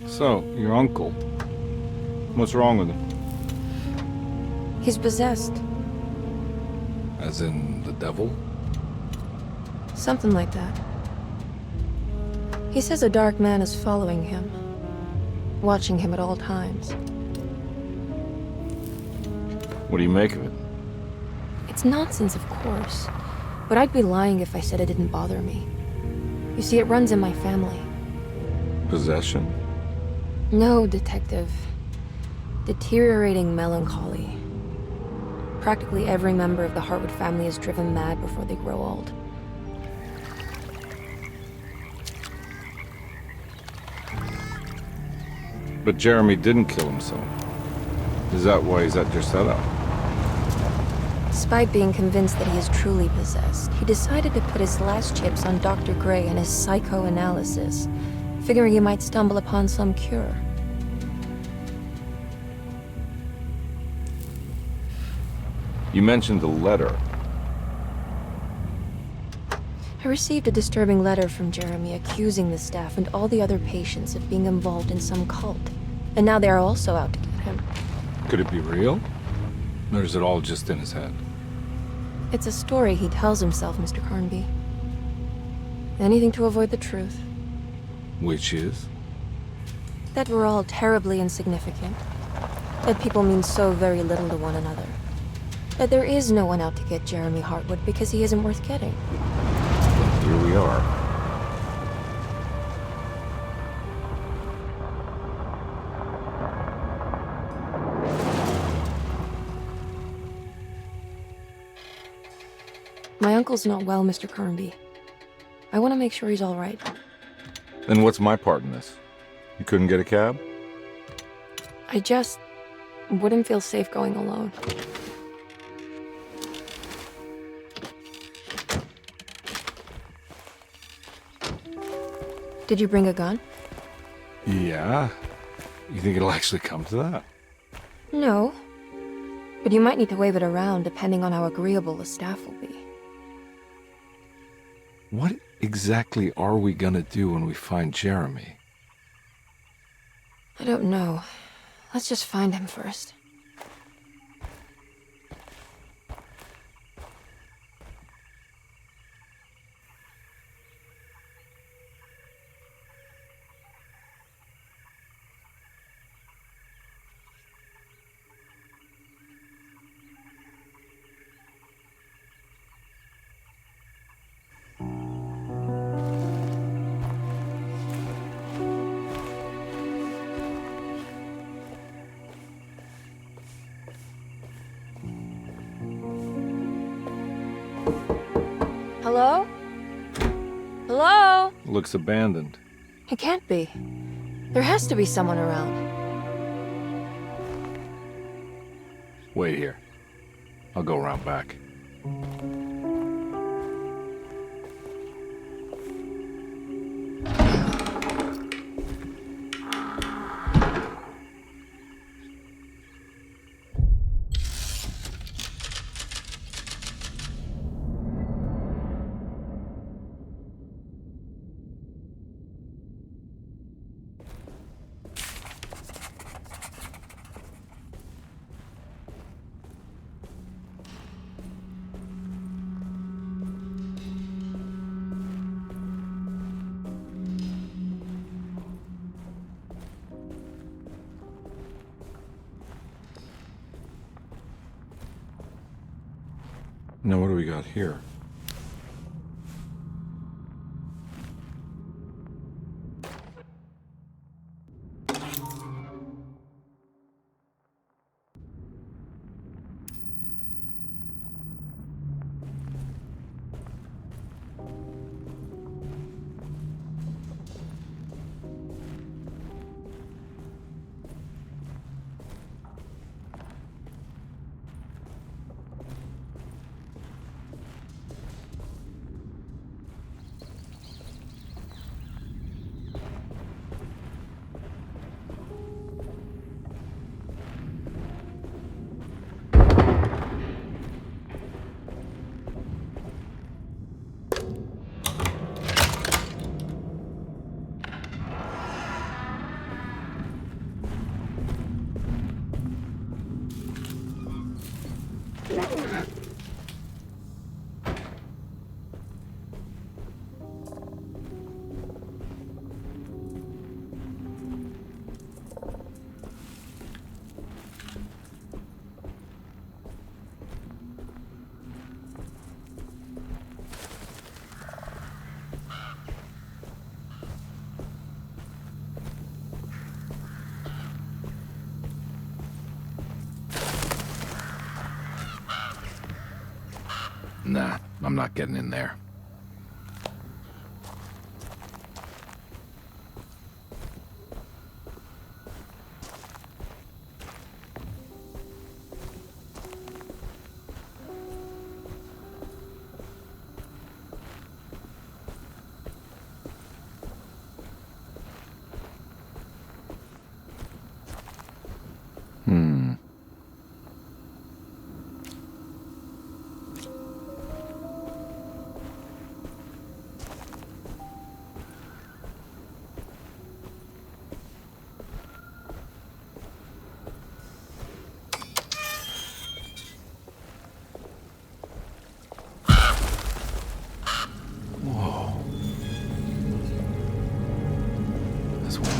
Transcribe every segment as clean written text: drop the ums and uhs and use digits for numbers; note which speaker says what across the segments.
Speaker 1: So, your uncle. What's wrong with him?
Speaker 2: He's possessed.
Speaker 1: As in the devil?
Speaker 2: Something like that. He says a dark man is following him, watching him at all times.
Speaker 1: What do you make of it?
Speaker 2: It's nonsense, of course, but I'd be lying if I said it didn't bother me. You see, it runs in my family.
Speaker 1: Possession?
Speaker 2: No, detective. Deteriorating melancholy. Practically every member of the Hartwood family is driven mad before they grow old.
Speaker 1: But Jeremy didn't kill himself. Is that why he's at Derceto?
Speaker 2: Despite being convinced that he is truly possessed, he decided to put his last chips on Dr. Gray and his psychoanalysis, figuring he might stumble upon some cure.
Speaker 1: You mentioned the letter.
Speaker 2: I received a disturbing letter from Jeremy accusing the staff and all the other patients of being involved in some cult. And now they are also out to get him.
Speaker 1: Could it be real? Or is it all just in his head?
Speaker 2: It's a story he tells himself, Mr. Carnby. Anything to avoid the truth.
Speaker 1: Which is?
Speaker 2: That we're all terribly insignificant. That people mean so very little to one another. That there is no one out to get Jeremy Hartwood because he isn't worth getting.
Speaker 1: Here we are.
Speaker 2: My uncle's not well, Mr. Carnby. I want to make sure he's all right.
Speaker 1: Then what's my part in this? You couldn't get a cab?
Speaker 2: I just wouldn't feel safe going alone. Did you bring a gun?
Speaker 1: Yeah. You think it'll actually come to that?
Speaker 2: No. But you might need to wave it around depending on how agreeable the staff will be.
Speaker 1: What exactly are we gonna do when we find Jeremy?
Speaker 2: I don't know. Let's just find him first. Hello? Hello?
Speaker 1: Looks abandoned.
Speaker 2: It can't be. There has to be someone around.
Speaker 1: Wait here. I'll go around back. Now what do we got here? not getting in there.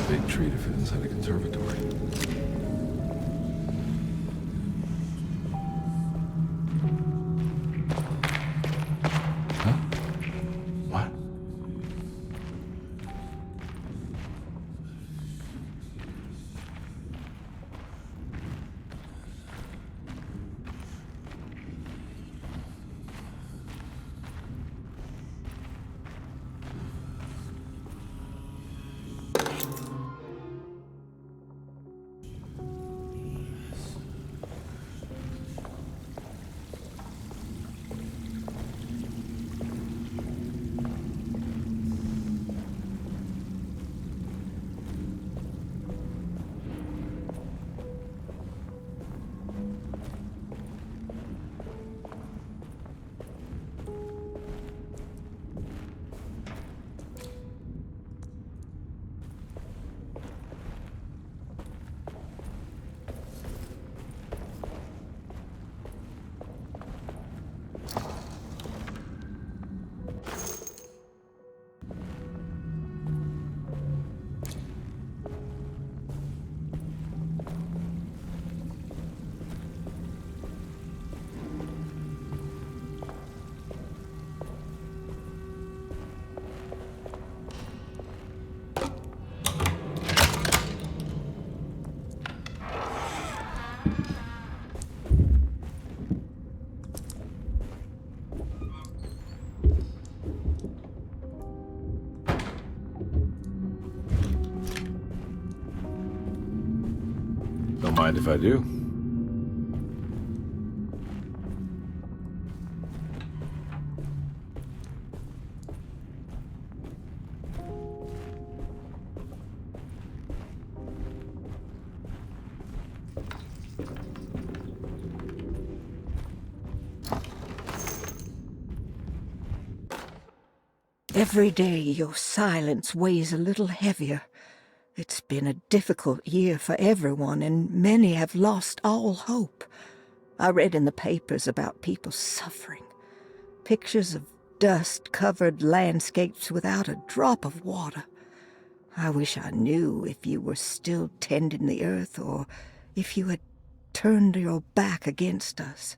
Speaker 1: Big tree to fit inside a conservatory. Huh? What? Don't mind if I do.
Speaker 3: Every day your silence weighs a little heavier. It's been a difficult year for everyone, and many have lost all hope. I read in the papers about people suffering. Pictures of dust-covered landscapes without a drop of water. I wish I knew if you were still tending the earth, or if you had turned your back against us.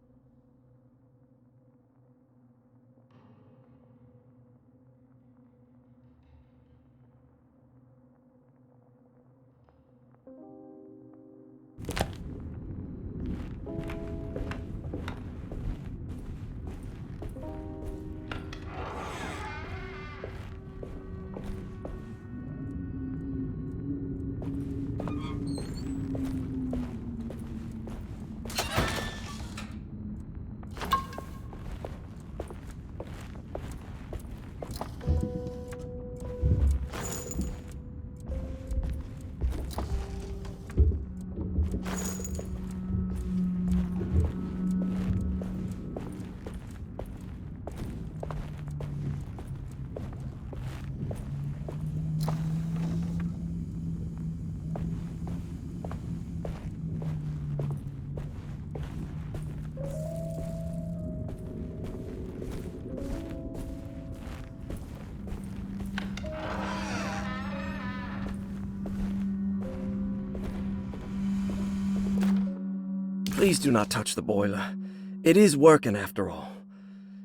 Speaker 4: Please do not touch the boiler. It is working after all.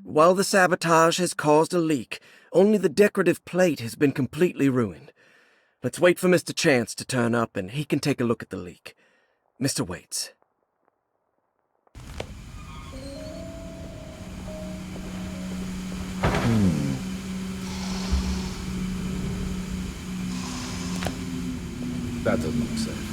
Speaker 4: While the sabotage has caused a leak, only the decorative plate has been completely ruined. Let's wait for Mr. Chance to turn up and he can take a look at the leak. Mr. Waits.
Speaker 1: That doesn't look safe.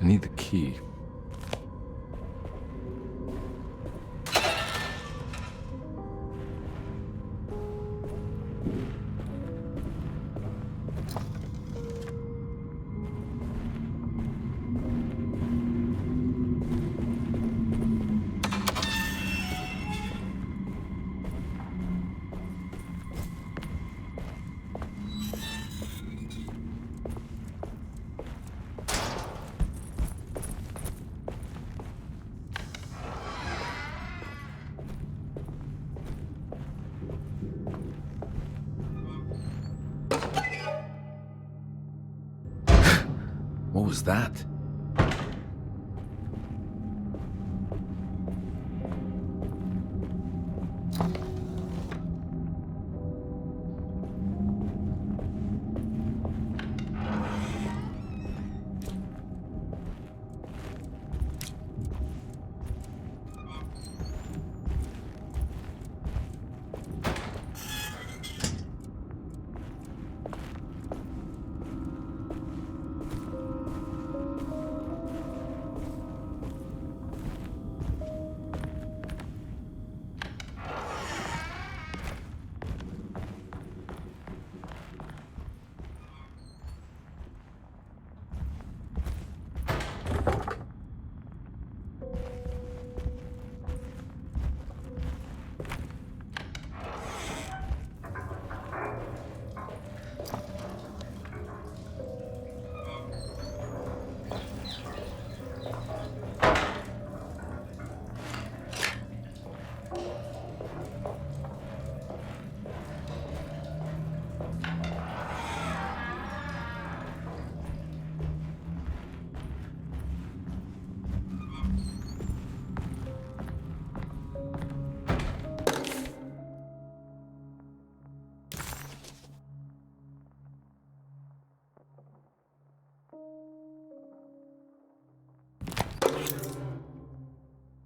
Speaker 1: I need the key. What was that?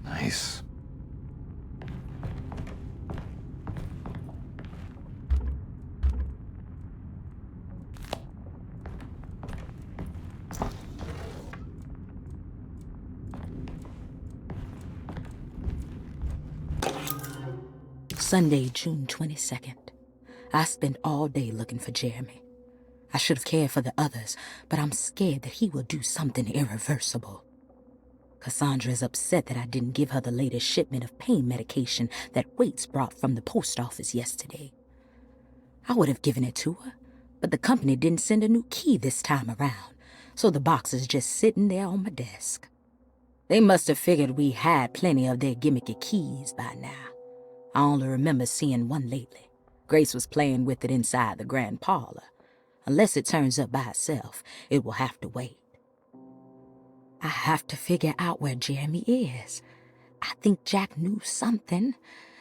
Speaker 1: Nice.
Speaker 5: Sunday, June 22nd. I spent all day looking for Jeremy. I should have cared for the others, but I'm scared that he will do something irreversible. Cassandra is upset that I didn't give her the latest shipment of pain medication that Waits brought from the post office yesterday. I would have given it to her, but the company didn't send a new key this time around, so the box is just sitting there on my desk. They must have figured we had plenty of their gimmicky keys by now. I only remember seeing one lately. Grace was playing with it inside the grand parlor. Unless it turns up by itself, it will have to wait. I have to figure out where Jeremy is. I think Jack knew something.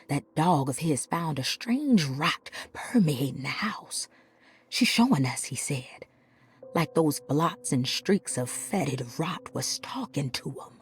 Speaker 5: That dog of his found a strange rot permeating the house. She's showing us, he said. Like those blots and streaks of fetid rot was talking to him.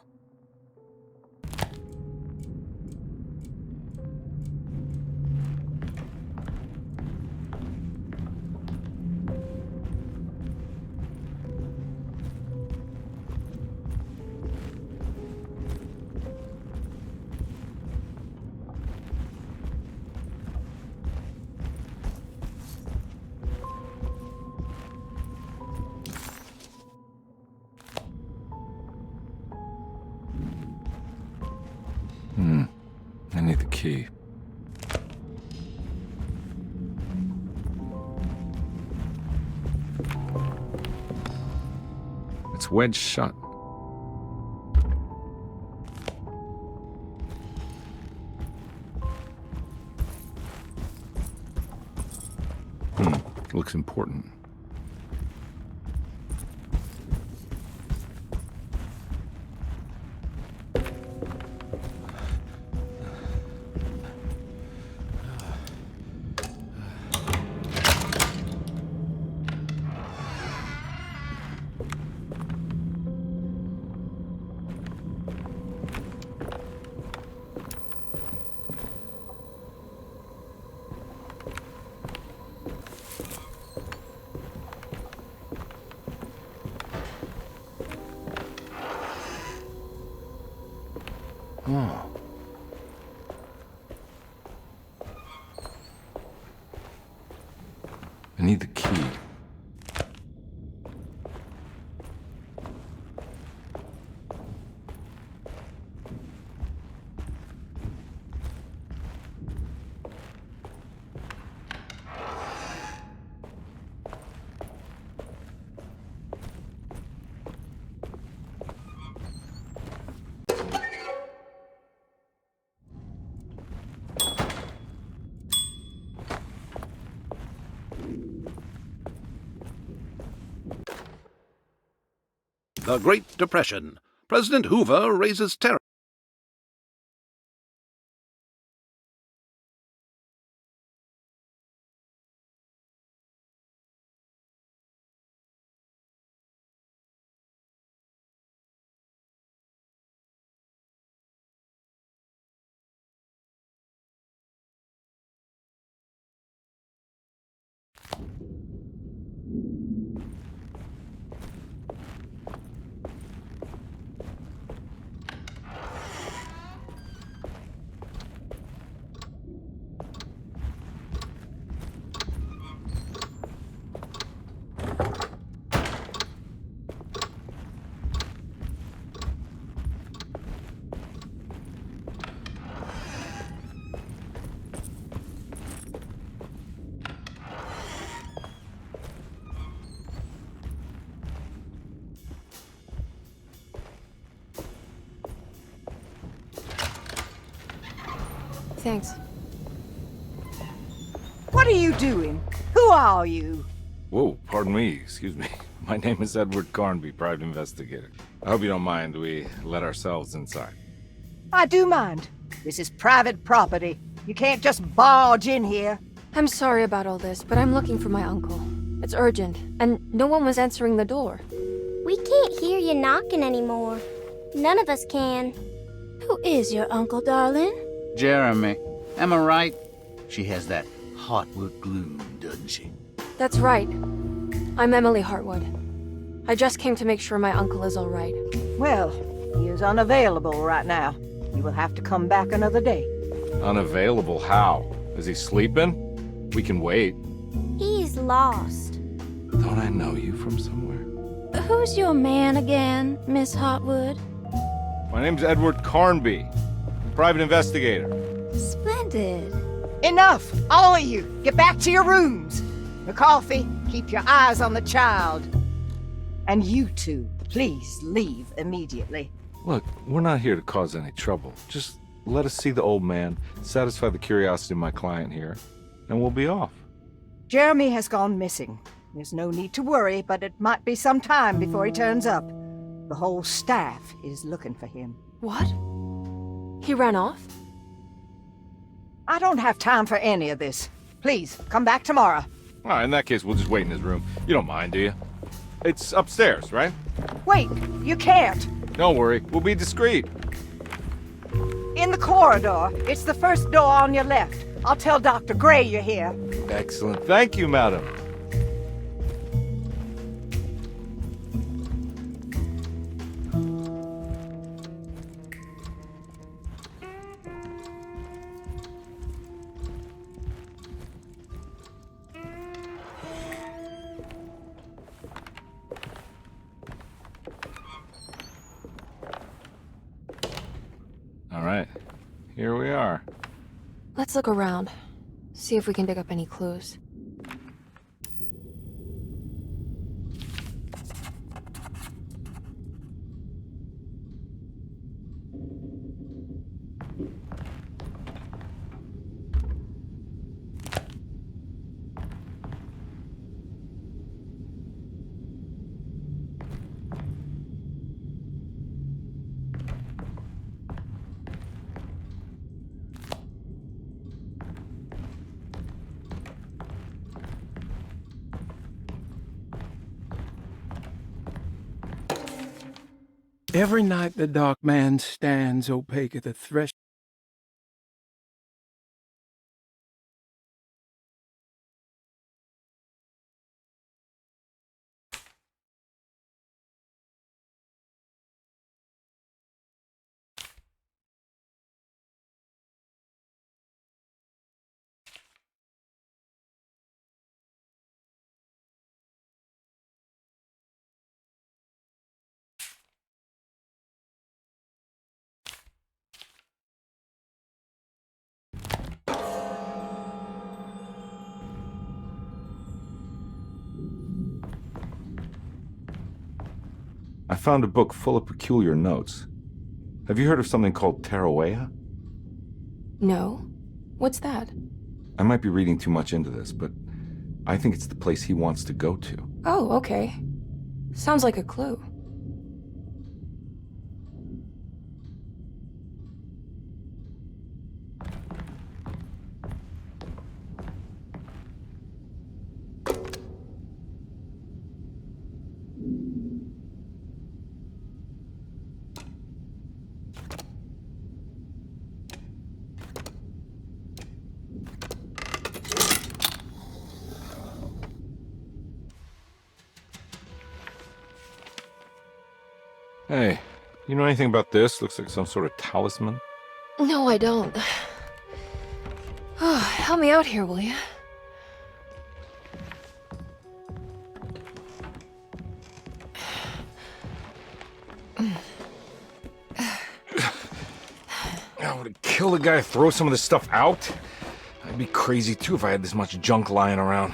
Speaker 1: I need the key. It's wedged shut. Looks important. Oh. I need the key.
Speaker 6: The Great Depression. President Hoover raises terror.
Speaker 2: Thanks.
Speaker 3: What are you doing? Who are you?
Speaker 1: Whoa, pardon me, excuse me. My name is Edward Carnby, private investigator. I hope you don't mind we let ourselves inside.
Speaker 3: I do mind. This is private property. You can't just barge in here.
Speaker 2: I'm sorry about all this, but I'm looking for my uncle. It's urgent, and no one was answering the door.
Speaker 7: We can't hear you knocking anymore. None of us can.
Speaker 8: Who is your uncle, darling?
Speaker 9: Jeremy. Am I right? She has that Heartwood gloom, doesn't she?
Speaker 2: That's right. I'm Emily Hartwood. I just came to make sure my uncle is all right.
Speaker 3: Well, he is unavailable right now. You will have to come back another day.
Speaker 1: Unavailable how? Is he sleeping? We can wait.
Speaker 7: He's lost.
Speaker 1: Don't I know you from somewhere?
Speaker 8: Who's your man again, Miss Hartwood?
Speaker 1: My name's Edward Carnby, private investigator.
Speaker 8: Splendid.
Speaker 3: Enough! All of you! Get back to your rooms! McCarthy, keep your eyes on the child. And you two, please leave immediately.
Speaker 1: Look, we're not here to cause any trouble. Just let us see the old man, satisfy the curiosity of my client here, and we'll be off.
Speaker 3: Jeremy has gone missing. There's no need to worry, but it might be some time before he turns up. The whole staff is looking for him.
Speaker 2: What? He ran off?
Speaker 3: I don't have time for any of this. Please, come back tomorrow.
Speaker 1: All right, in that case, we'll just wait in his room. You don't mind, do you? It's upstairs, right?
Speaker 3: Wait, you can't.
Speaker 1: Don't worry, we'll be discreet.
Speaker 3: In the corridor. It's the first door on your left. I'll tell Dr. Gray you're here.
Speaker 1: Excellent. Thank you, madam. All right. here we are.
Speaker 2: Let's look around. See if we can dig up any clues.
Speaker 10: Every night the dark man stands opaque at the threshold.
Speaker 1: I found a book full of peculiar notes. Have you heard of something called Tarawea?
Speaker 2: No. What's that?
Speaker 1: I might be reading too much into this, but I think it's the place he wants to go to.
Speaker 2: Oh, okay. Sounds like a clue.
Speaker 1: Hey, you know anything about this? Looks like some sort of talisman.
Speaker 2: No, I don't. Oh, help me out here, will you?
Speaker 1: I would kill the guy to throw some of this stuff out. I'd be crazy too if I had this much junk lying around.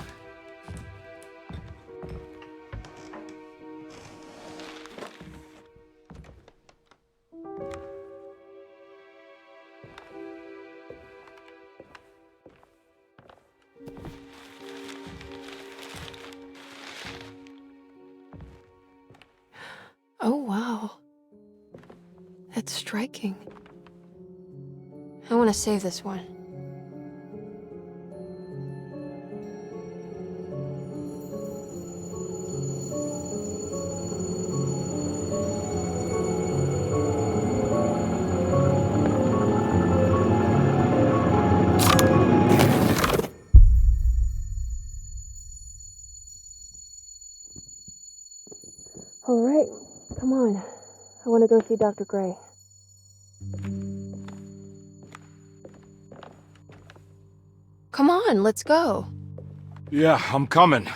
Speaker 2: Oh, wow. That's striking. I want to save this one. All right, come on. I want to go see Dr. Gray. Come on, let's go.
Speaker 1: Yeah, I'm coming.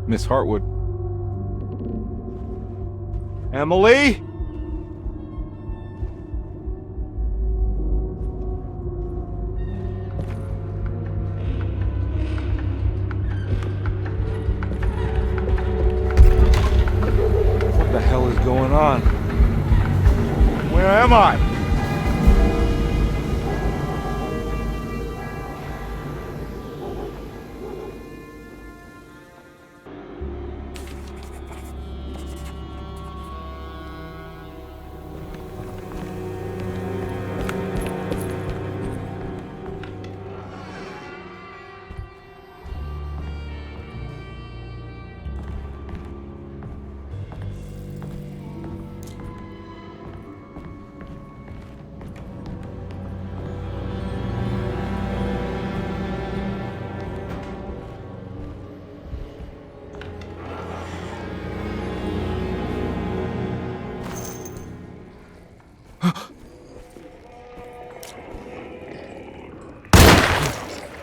Speaker 1: Miss Hartwood. Emily? What the hell is going on? Where am I?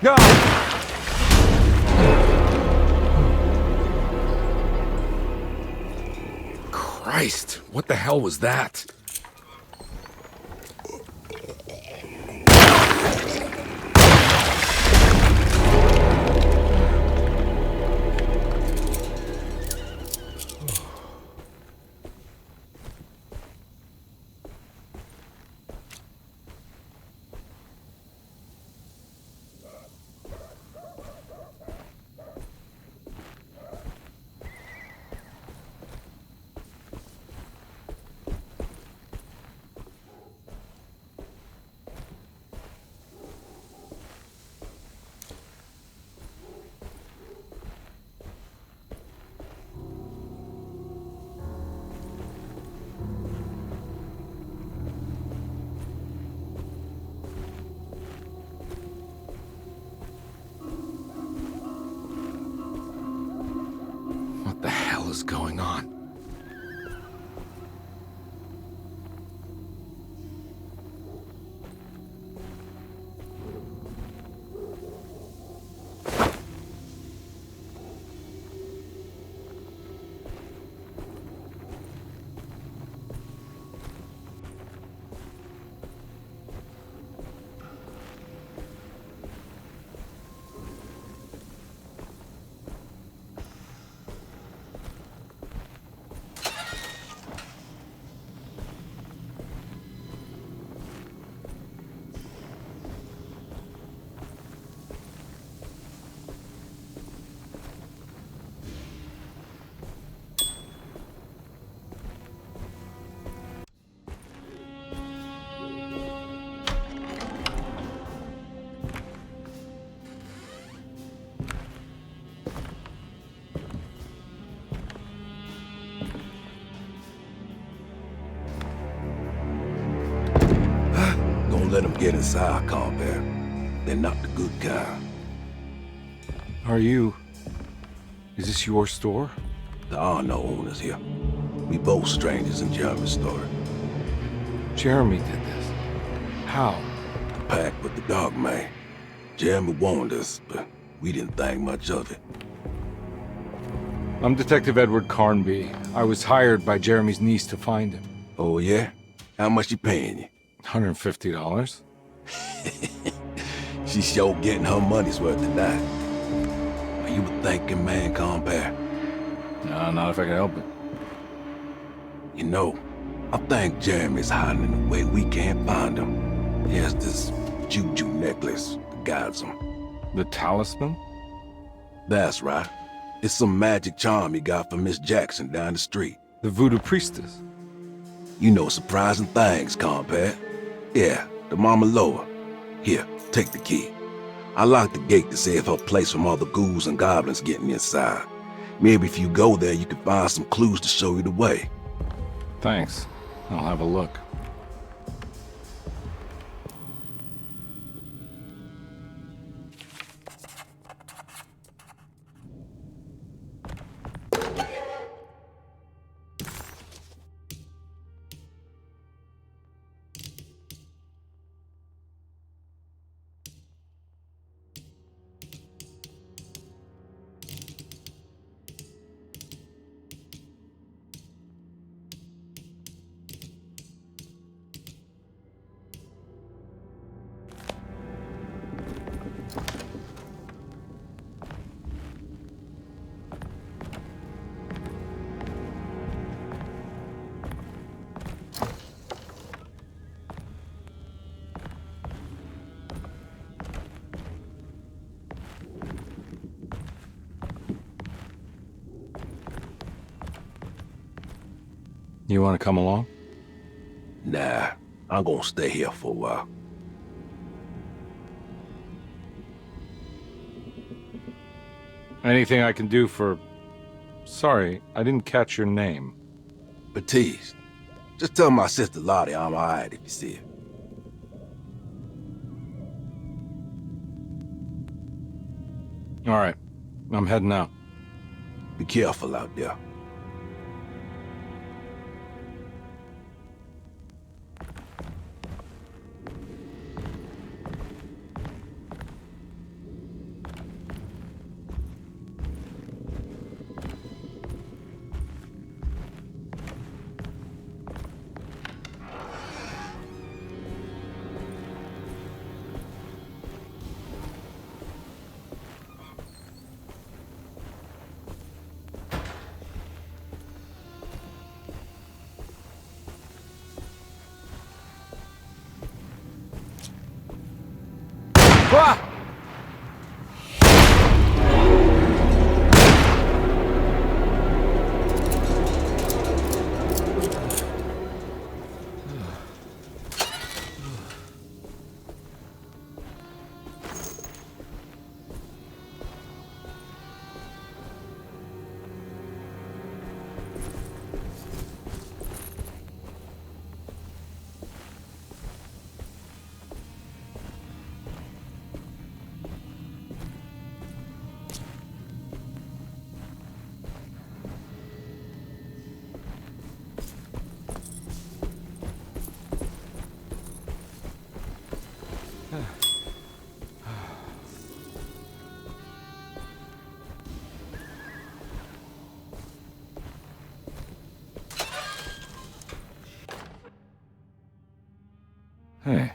Speaker 1: No!
Speaker 11: Christ, what the hell was that? What the hell is going on?
Speaker 12: Let them get inside, combat. They're not the good kind.
Speaker 1: Is this your store?
Speaker 12: There are no owners here. We both strangers in Jeremy's store.
Speaker 1: Jeremy did this. How?
Speaker 12: The pact with the dog man. Jeremy warned us, but we didn't think much of it.
Speaker 1: I'm Detective Edward Carnby. I was hired by Jeremy's niece to find him.
Speaker 12: Oh, yeah? How much she paying you?
Speaker 1: $150.
Speaker 12: She's sure getting her money's worth tonight. Are you a thinking man, compare?
Speaker 1: No, not if I can help it.
Speaker 12: You know, I think Jeremy's hiding in a way we can't find him. He has this juju necklace that guides him.
Speaker 1: The talisman?
Speaker 12: That's right. It's some magic charm he got from Miss Jackson down the street.
Speaker 1: The voodoo priestess?
Speaker 12: You know surprising things, compare. Yeah, the Mama Loa. Here, take the key. I locked the gate to save her place from all the ghouls and goblins getting inside. Maybe if you go there, you can find some clues to show you the way.
Speaker 1: Thanks. I'll have a look. You want to come along?
Speaker 12: Nah, I'm gonna stay here for a while.
Speaker 1: Anything I can do for... Sorry, I didn't catch your name.
Speaker 12: Baptiste. Just tell my sister Lottie I'm alright if you see her.
Speaker 1: All right, I'm heading out.
Speaker 12: Be careful out there.
Speaker 1: Ah! Hey.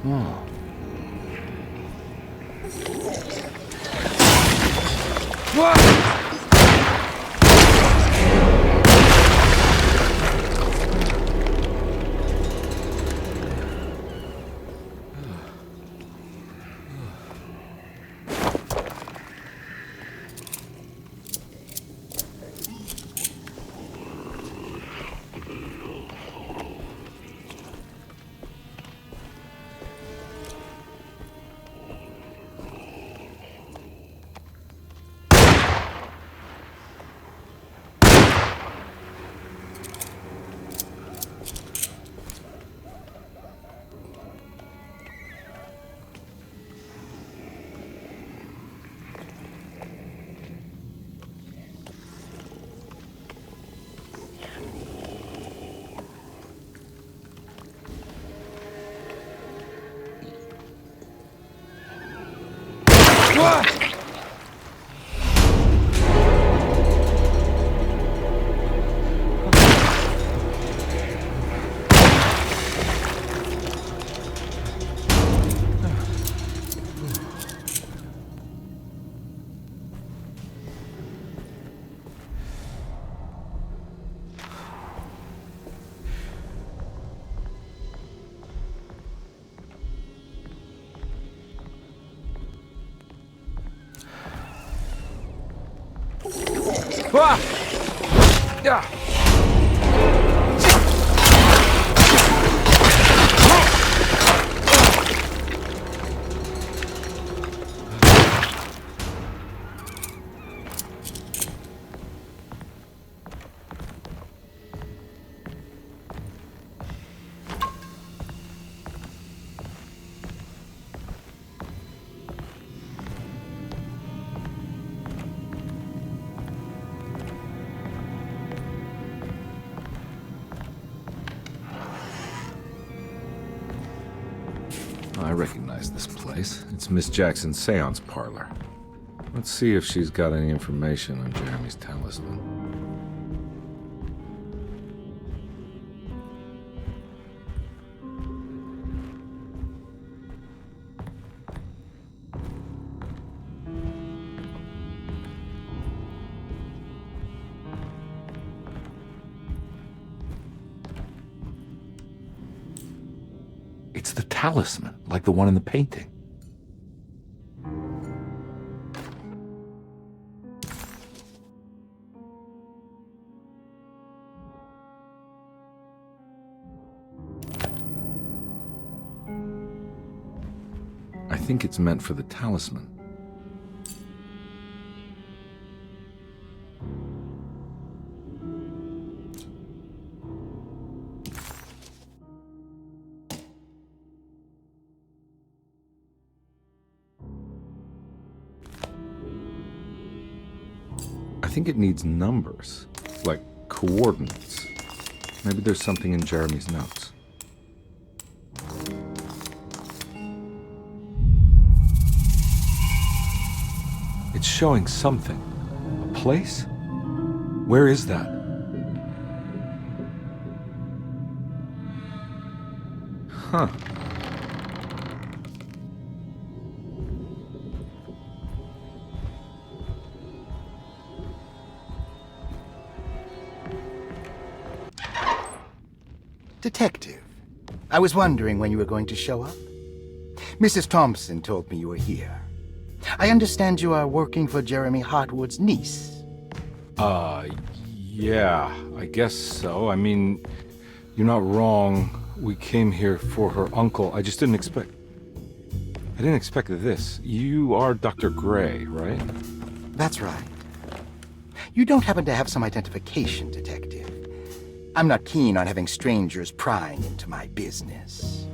Speaker 1: Oh. Ah! Yeah. I recognize this place. It's Miss Jackson's seance parlor. Let's see if she's got any information on Jeremy's talisman. It's the talisman, like the one in the painting. I think it's meant for the talisman. I think it needs numbers, like coordinates. Maybe there's something in Jeremy's notes. It's showing something. A place? Where is that? Huh.
Speaker 13: Detective, I was wondering when you were going to show up. Mrs. Thompson told me you were here. I understand you are working for Jeremy Hartwood's niece.
Speaker 1: Yeah, I guess so. I mean, you're not wrong. We came here for her uncle. I just didn't expect... I didn't expect this. You are Dr. Gray, right?
Speaker 13: That's right. You don't happen to have some identification, Detective. I'm not keen on having strangers prying into my business.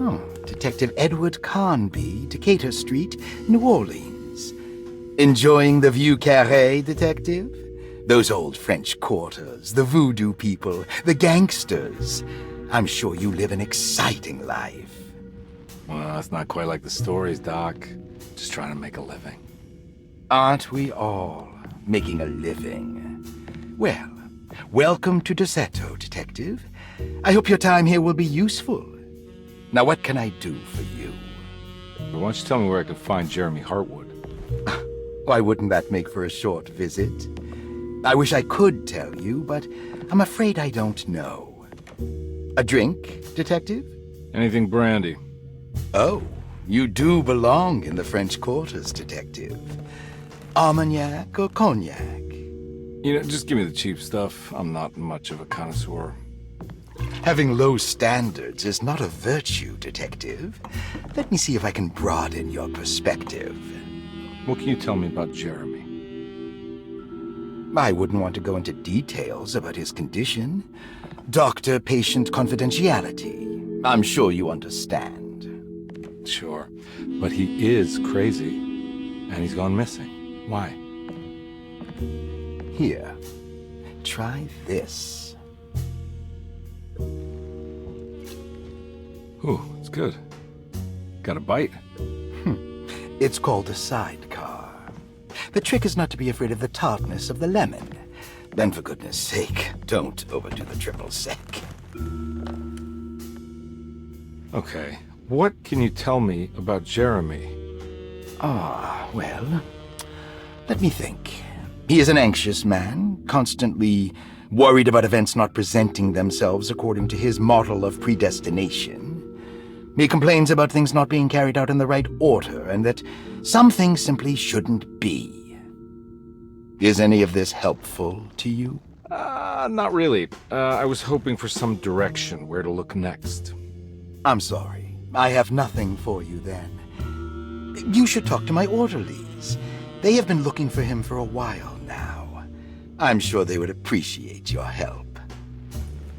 Speaker 13: Oh, Detective Edward Carnby, Decatur Street, New Orleans. Enjoying the Vieux Carré, Detective? Those old French quarters, the voodoo people, the gangsters. I'm sure you live an exciting life.
Speaker 1: Well, it's not quite like the stories, Doc. Just trying to make a living.
Speaker 13: Aren't we all making a living? Well, welcome to Derceto, Detective. I hope your time here will be useful. Now, what can I do for you?
Speaker 1: Why don't you tell me where I can find Jeremy Hartwood?
Speaker 13: Why wouldn't that make for a short visit? I wish I could tell you, but I'm afraid I don't know. A drink, Detective?
Speaker 1: Anything brandy.
Speaker 13: Oh, you do belong in the French quarters, Detective. Armagnac or cognac?
Speaker 1: You know, just give me the cheap stuff. I'm not much of a connoisseur.
Speaker 13: Having low standards is not a virtue, Detective. Let me see if I can broaden your perspective.
Speaker 1: What can you tell me about Jeremy?
Speaker 13: I wouldn't want to go into details about his condition. Doctor-patient confidentiality. I'm sure you understand.
Speaker 1: Sure, but he is crazy, and he's gone missing. Why?
Speaker 13: Here, try this.
Speaker 1: Ooh, it's good. Got a bite?
Speaker 13: It's called a sidecar. The trick is not to be afraid of the tartness of the lemon. Then, for goodness sake, don't overdo the triple sec.
Speaker 1: Okay, what can you tell me about Jeremy?
Speaker 13: Well, let me think. He is an anxious man, constantly worried about events not presenting themselves according to his model of predestination. He complains about things not being carried out in the right order, and that some things simply shouldn't be. Is any of this helpful to you?
Speaker 1: Not really. I was hoping for some direction where to look next.
Speaker 13: I'm sorry. I have nothing for you then. You should talk to my orderlies. They have been looking for him for a while now. I'm sure they would appreciate your help.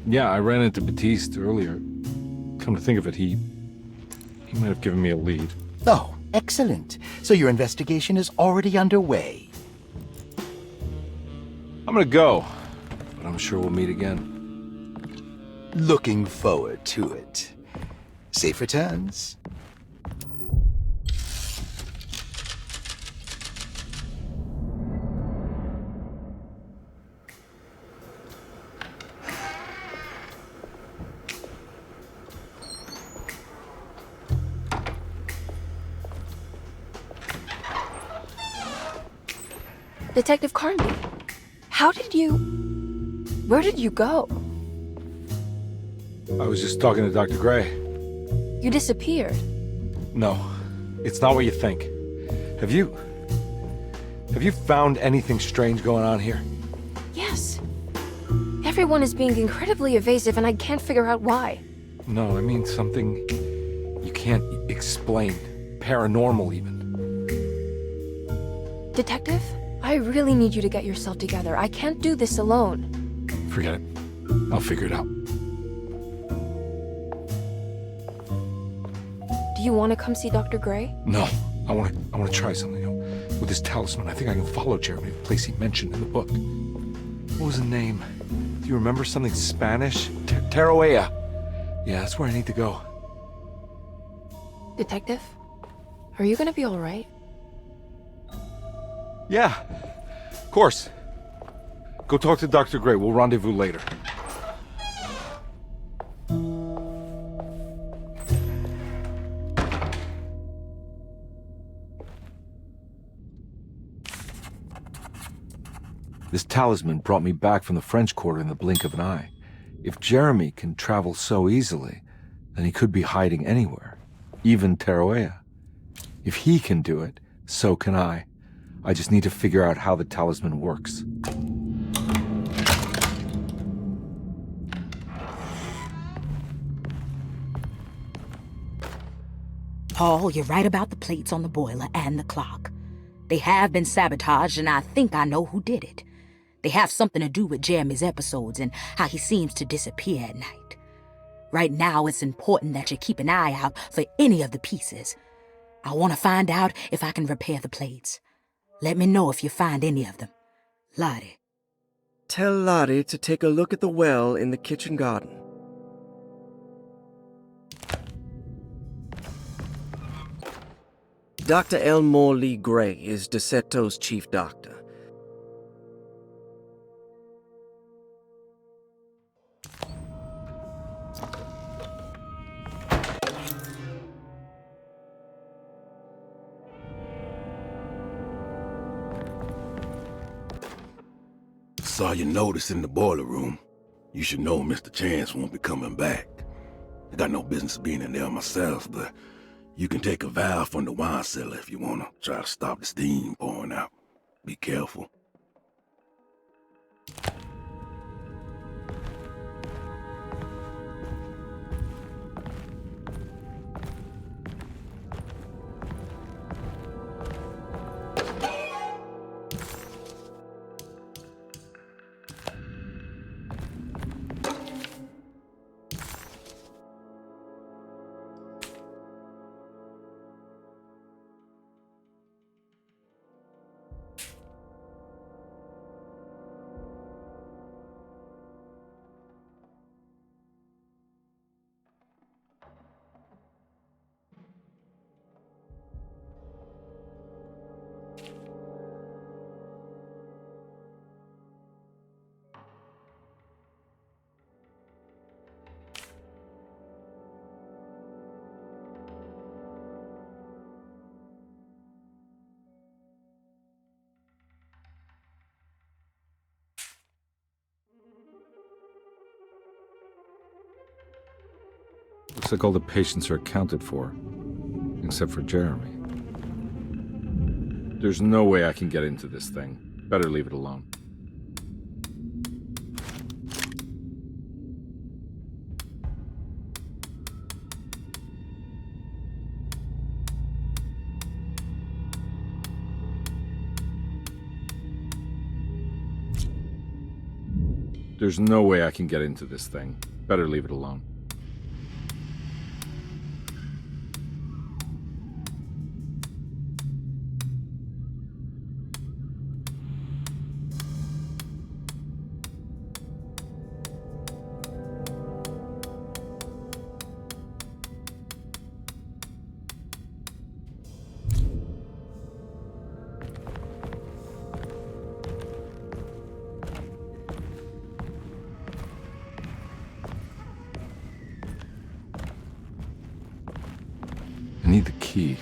Speaker 1: Yeah, I ran into Batiste earlier. Come to think of it, he might have given me a lead.
Speaker 13: Oh, excellent. So your investigation is already underway.
Speaker 1: I'm gonna go, but I'm sure we'll meet again.
Speaker 13: Looking forward to it. Safe returns.
Speaker 2: Detective Carnby, where did you go?
Speaker 1: I was just talking to Dr. Gray.
Speaker 2: You disappeared.
Speaker 1: No, it's not what you think. Have you found anything strange going on here?
Speaker 2: Yes. Everyone is being incredibly evasive and I can't figure out why.
Speaker 1: No, I mean something you can't explain. Paranormal, even.
Speaker 2: Detective, I really need you to get yourself together. I can't do this alone.
Speaker 1: Forget it. I'll figure it out.
Speaker 2: Do you want to come see Dr. Gray?
Speaker 1: No, I want to try something. With this talisman, I think I can follow Jeremy to the place he mentioned in the book. What was the name? Do you remember something Spanish? Tarawea. Yeah, that's where I need to go.
Speaker 2: Detective, are you gonna be all right?
Speaker 1: Yeah, of course. Go talk to Dr. Gray. We'll rendezvous later. This talisman brought me back from the French Quarter in the blink of an eye. If Jeremy can travel so easily, then he could be hiding anywhere, even Tarawea. If he can do it, so can I. I just need to figure out how the talisman works.
Speaker 5: Paul, you're right about the plates on the boiler and the clock. They have been sabotaged, and I think I know who did it. They have something to do with Jeremy's episodes and how he seems to disappear at night. Right now, it's important that you keep an eye out for any of the pieces. I want to find out if I can repair the plates. Let me know if you find any of them. Lottie.
Speaker 4: Tell Lottie to take a look at the well in the kitchen garden. Dr. Elmore Lee Gray is Derceto's chief doctor.
Speaker 12: Saw your notice in the boiler room. You should know Mr. Chance won't be coming back. I got no business being in there myself, but you can take a valve from the wine cellar if you want to try to stop the steam pouring out. Be careful.
Speaker 1: Looks like all the patients are accounted for, except for Jeremy. There's no way I can get into this thing. Better leave it alone. There's no way I can get into this thing. Better leave it alone. I need the key.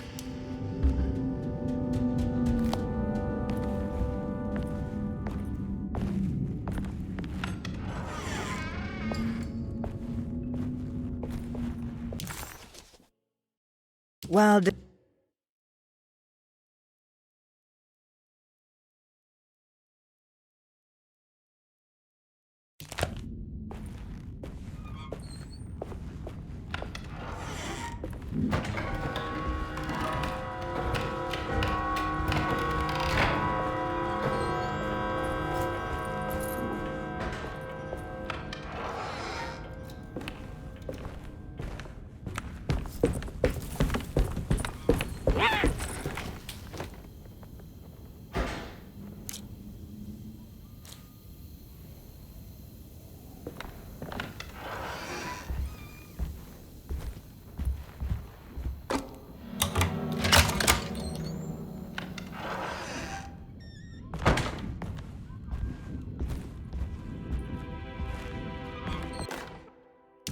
Speaker 3: While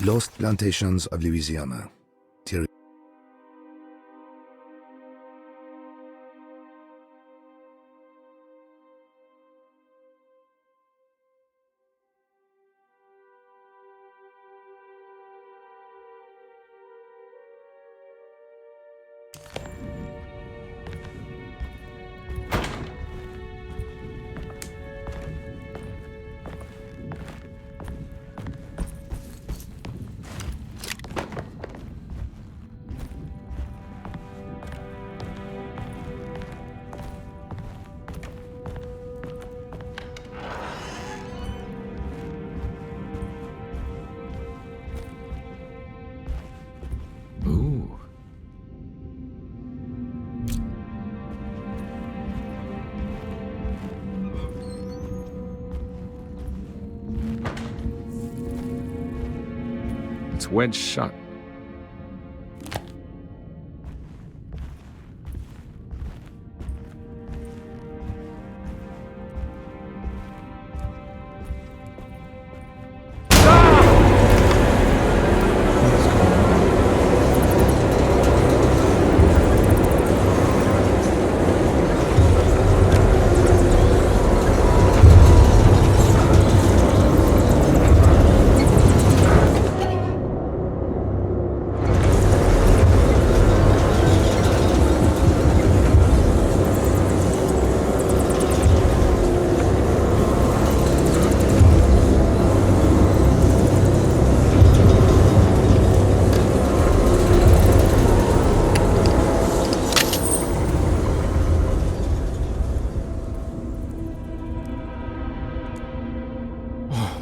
Speaker 14: Lost Plantations of Louisiana.
Speaker 1: Ooh. It's wedged shut.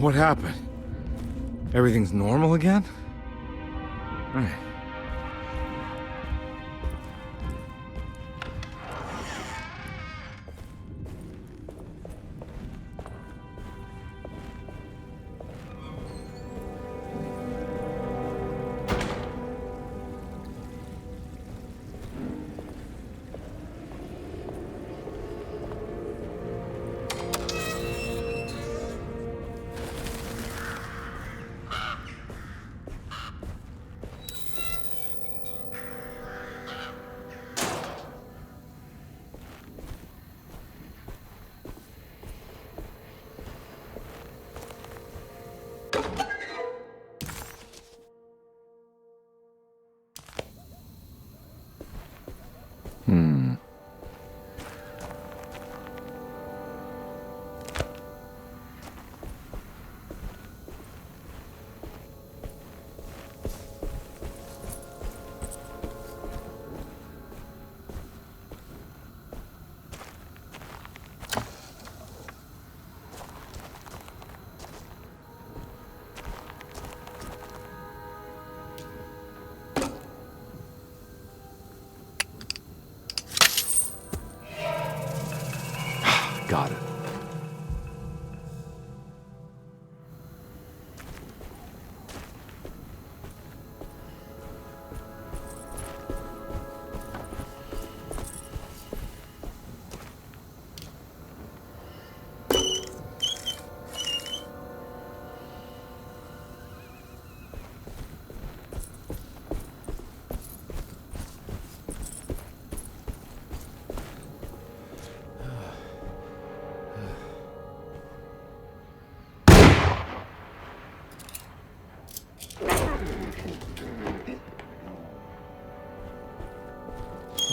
Speaker 1: What happened? Everything's normal again? Right.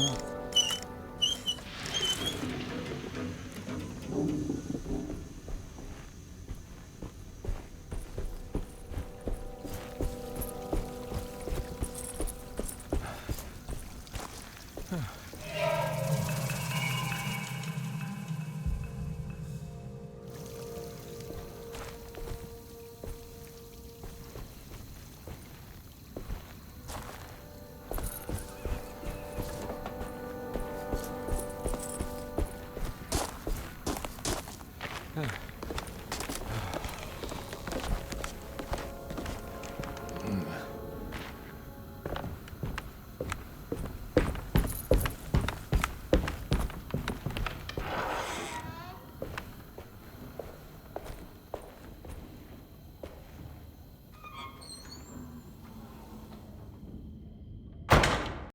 Speaker 1: Oh.